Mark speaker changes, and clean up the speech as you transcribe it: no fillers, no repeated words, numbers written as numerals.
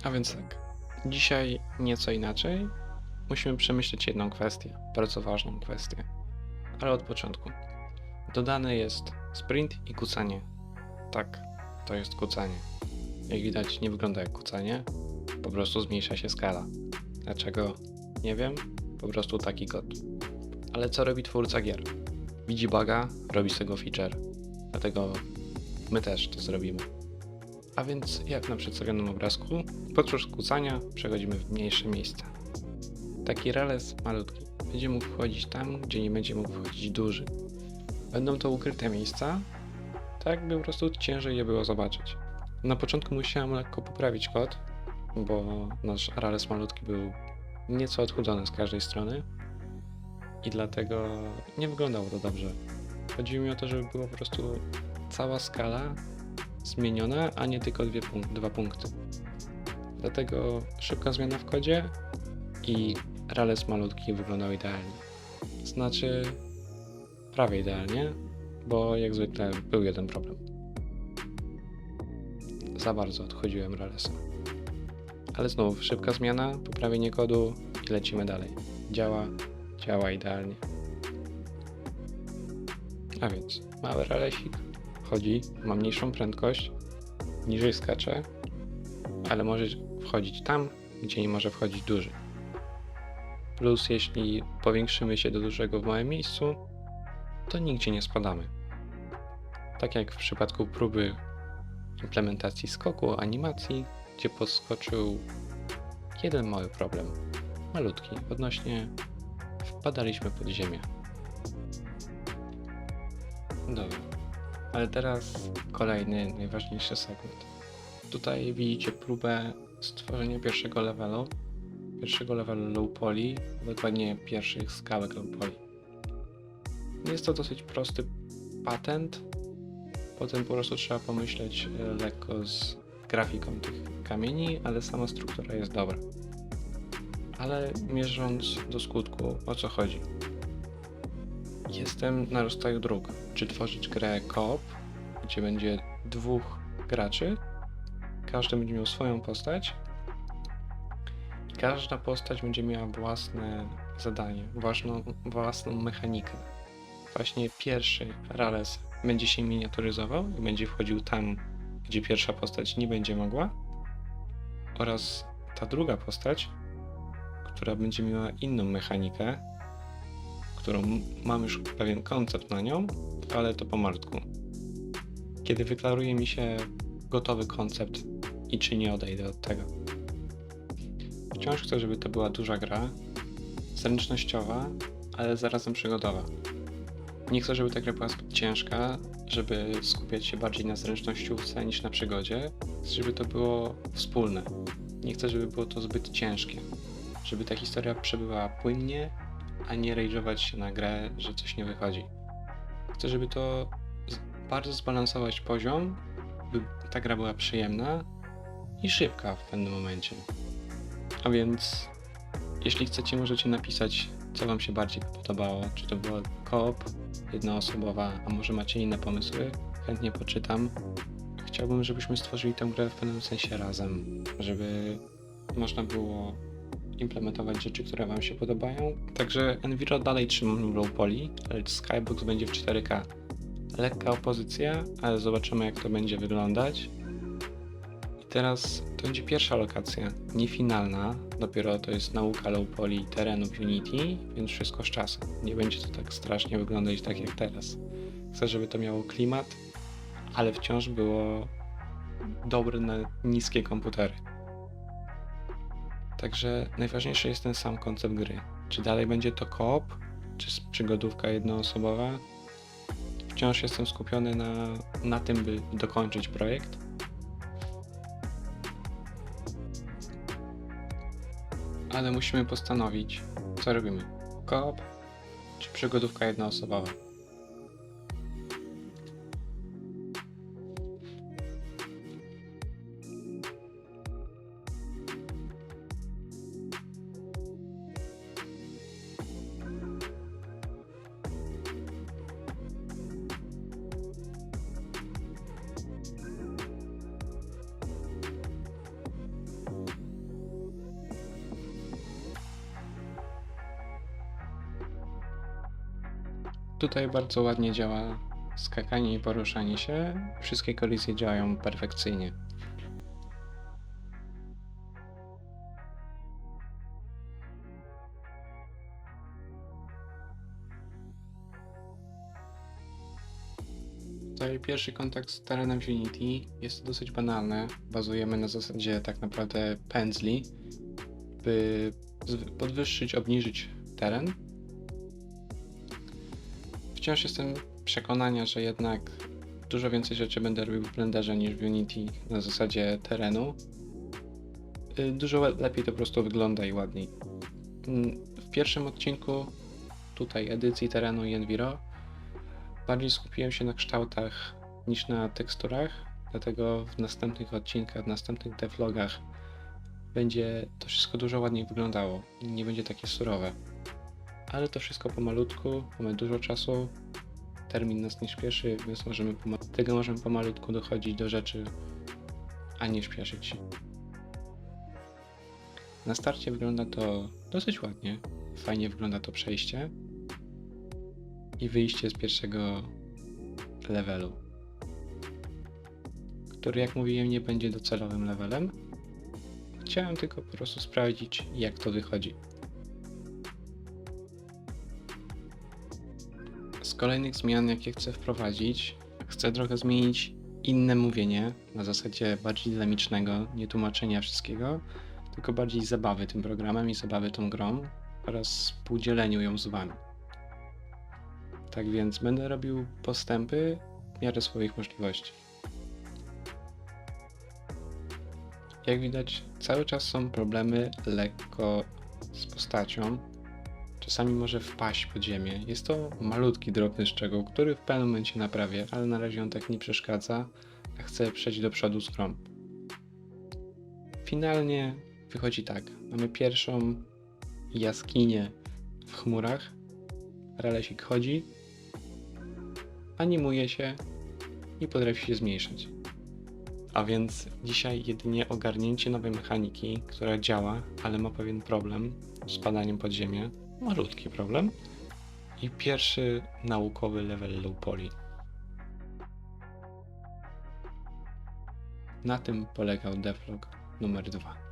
Speaker 1: A więc tak, dzisiaj nieco inaczej. Musimy przemyśleć jedną kwestię, bardzo ważną kwestię. Ale od początku. Dodane jest sprint i kucanie. Tak, to jest kucanie. Jak widać, nie wygląda jak kucanie, po prostu zmniejsza się skala. Dlaczego? Nie wiem, po prostu taki kod. Ale co robi twórca gier? Widzi buga, robi z tego feature. Dlatego my też to zrobimy. A więc jak na przedstawionym obrazku, podczas kucania przechodzimy w mniejsze miejsce. Taki relez malutki będzie mógł wchodzić tam, gdzie nie będzie mógł wchodzić duży. Będą to ukryte miejsca, tak by po prostu ciężej je było zobaczyć. Na początku musiałem lekko poprawić kod, bo nasz relez malutki był nieco odchudzony z każdej strony i dlatego nie wyglądało to dobrze. Chodziło mi o to, żeby była po prostu cała skala zmieniona, a nie tylko dwa punkty. Dlatego szybka zmiana w kodzie i relez malutki wyglądał idealnie. Znaczy prawie idealnie, bo jak zwykle był jeden problem. Za bardzo odchodziłem relesem. Ale znów szybka zmiana, poprawienie kodu i lecimy dalej. Działa idealnie. A więc mały relesik chodzi, ma mniejszą prędkość, niżej skacze, ale może wchodzić tam, gdzie nie może wchodzić duży. Plus jeśli powiększymy się do dużego w małym miejscu, to nigdzie nie spadamy. Tak jak w przypadku próby implementacji skoku animacji, gdzie podskoczył jeden mały problem, malutki, odnośnie wpadaliśmy pod ziemię. Dobra, ale teraz kolejny, najważniejszy segment. Tutaj widzicie próbę stworzenia pierwszego levelu low poly, dokładnie pierwszych skałek low poly. Jest to dosyć prosty patent, potem po prostu trzeba pomyśleć lekko z grafiką tych kamieni, ale sama struktura jest dobra. Ale mierząc do skutku, o co chodzi? Jestem na rozstaju dróg. Czy tworzyć grę co-op, gdzie będzie dwóch graczy, każdy będzie miał swoją postać i każda postać będzie miała własne zadanie, własną mechanikę. Właśnie pierwszy relez będzie się miniaturyzował i będzie wchodził tam, gdzie pierwsza postać nie będzie mogła, oraz ta druga postać, która będzie miała inną mechanikę, którą mam już pewien koncept na nią, ale to po martku. Kiedy wyklaruje mi się gotowy koncept i czy nie odejdę od tego. Wciąż chcę, żeby to była duża gra, zręcznościowa, ale zarazem przygodowa. Nie chcę, żeby ta gra była zbyt ciężka, żeby skupiać się bardziej na zręcznościówce niż na przygodzie. Chcę, żeby to było wspólne. Nie chcę, żeby było to zbyt ciężkie. Żeby ta historia przebyła płynnie, a nie rage'ować się na grę, że coś nie wychodzi. Chcę, żeby to bardzo zbalansować poziom, by ta gra była przyjemna i szybka w pewnym momencie. A więc, jeśli chcecie, możecie napisać, co wam się bardziej podobało, czy to była co-op, jednoosobowa, a może macie inne pomysły, chętnie poczytam. Chciałbym, żebyśmy stworzyli tę grę w pewnym sensie razem, żeby można było implementować rzeczy, które wam się podobają. Także Enviro dalej trzymam w low poly, lecz Skybox będzie w 4K. Lekka opozycja, ale zobaczymy, jak to będzie wyglądać. I teraz to będzie pierwsza lokacja, nie finalna, dopiero to jest nauka low poly terenów Unity, więc wszystko z czasem. Nie będzie to tak strasznie wyglądać tak jak teraz. Chcę, żeby to miało klimat, ale wciąż było dobre na niskie komputery. Także najważniejszy jest ten sam koncept gry. Czy dalej będzie to co-op, czy przygodówka jednoosobowa? Wciąż jestem skupiony na tym, by dokończyć projekt. Ale musimy postanowić, co robimy. Co-op, czy przygodówka jednoosobowa? Tutaj bardzo ładnie działa skakanie i poruszanie się. Wszystkie kolizje działają perfekcyjnie. Tutaj pierwszy kontakt z terenem w Unity jest dosyć banalny. Bazujemy na zasadzie tak naprawdę pędzli, by podwyższyć, obniżyć teren. Wciąż jestem przekonania, że jednak dużo więcej rzeczy będę robił w Blenderze niż w Unity na zasadzie terenu. Dużo lepiej to po prostu wygląda i ładniej. W pierwszym odcinku tutaj edycji terenu i Enviro bardziej skupiłem się na kształtach niż na teksturach, dlatego w następnych odcinkach, w następnych devlogach będzie to wszystko dużo ładniej wyglądało i nie będzie takie surowe. Ale to wszystko pomalutku, mamy dużo czasu, termin nas nie śpieszy, więc możemy pomalutku dochodzić do rzeczy, a nie śpieszyć się. Na starcie wygląda to dosyć ładnie, fajnie wygląda to przejście i wyjście z pierwszego levelu, który, jak mówiłem, nie będzie docelowym levelem. Chciałem tylko po prostu sprawdzić, jak to wychodzi. Z kolejnych zmian, jakie chcę wprowadzić, chcę trochę zmienić inne mówienie, na zasadzie bardziej dynamicznego, nie tłumaczenia wszystkiego, tylko bardziej zabawy tym programem i zabawy tą grą oraz współdzieleniu ją z wami. Tak więc będę robił postępy w miarę swoich możliwości. Jak widać, cały czas są problemy lekko z postacią. Czasami może wpaść pod ziemię. Jest to malutki, drobny szczegół, który w pewnym momencie naprawię, ale na razie on tak nie przeszkadza, a chcę przejść do przodu z grą. Finalnie wychodzi tak. Mamy pierwszą jaskinię w chmurach. Ralesik chodzi, animuje się i potrafi się zmniejszać. A więc dzisiaj jedynie ogarnięcie nowej mechaniki, która działa, ale ma pewien problem z padaniem pod ziemię. Malutki problem. I pierwszy naukowy level low poly. Na tym polegał devlog numer 2.